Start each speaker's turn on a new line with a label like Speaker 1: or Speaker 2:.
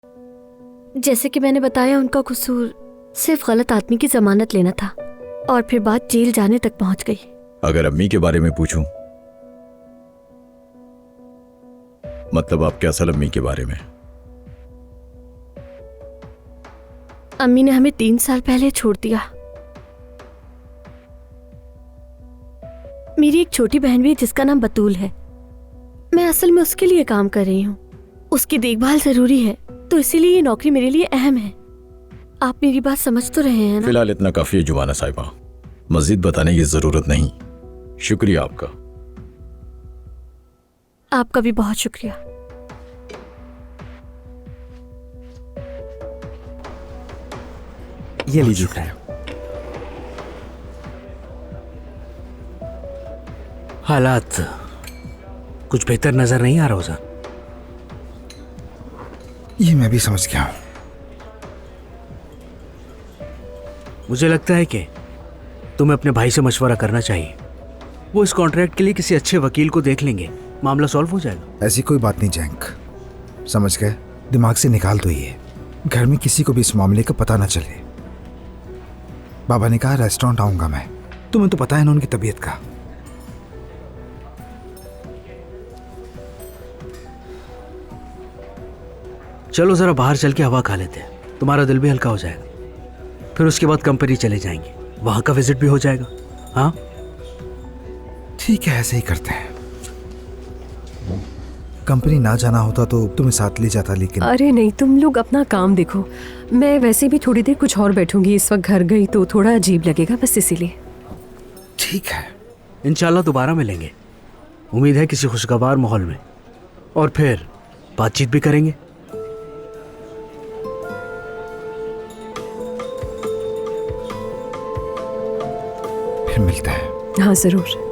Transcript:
Speaker 1: जैसे कि मैंने बताया, उनका कसूर सिर्फ गलत आदमी की जमानत लेना था और फिर बात जेल जाने तक पहुंच गई।
Speaker 2: अगर अम्मी के बारे में पूछूं, मतलब आपके असल अम्मी के बारे में?
Speaker 1: अम्मी ने हमें 3 साल पहले छोड़ दिया। मेरी एक छोटी बहन भी है जिसका नाम बतूल है। मैं असल में उसके लिए काम कर रही हूँ। उसकी देखभाल जरूरी है, तो इसीलिए ये नौकरी मेरे लिए अहम है। आप मेरी बात समझ तो रहे हैं ना?
Speaker 2: फिलहाल इतना काफी है जुबाना साहिबा, मजीद बताने की जरूरत नहीं। शुक्रिया आपका।
Speaker 1: आपका भी बहुत शुक्रिया।
Speaker 3: ये लीजिए फ्रेंड। हालात कुछ बेहतर नजर नहीं आ रहा उसे।
Speaker 4: ये मैं भी समझ गया हूं।
Speaker 3: मुझे लगता है कि तुम्हें अपने भाई से मशवरा करना चाहिए। वो इस कॉन्ट्रैक्ट के लिए किसी अच्छे वकील को देख लेंगे, मामला सॉल्व हो जाएगा।
Speaker 4: ऐसी कोई बात नहीं जैंक, समझ गए? दिमाग से निकाल दो ये। घर में किसी को भी इस मामले का पता ना चले। बाबा ने कहा रेस्टोरेंट आऊंगा मैं। तुम्हें तो पता है ना उनकी तबीयत का।
Speaker 3: चलो जरा बाहर चल के हवा खा लेते हैं, तुम्हारा दिल भी हल्का हो जाएगा। फिर उसके बाद कंपनी चले जाएंगे, वहां का विजिट भी हो जाएगा। हाँ
Speaker 4: ठीक है, ऐसे ही करते हैं। कंपनी ना जाना होता तो तुम्हें साथ ले जाता, लेकिन
Speaker 5: अरे नहीं, तुम लोग अपना काम देखो। मैं वैसे भी थोड़ी देर कुछ और बैठूंगी। इस वक्त घर गई तो थोड़ा अजीब लगेगा, बस इसीलिए।
Speaker 4: ठीक है।
Speaker 3: इंशाल्लाह दोबारा मिलेंगे, उम्मीद है किसी खुशगवार माहौल में, और फिर बातचीत भी करेंगे।
Speaker 4: फिर मिलते हैं।
Speaker 5: हाँ जरूर।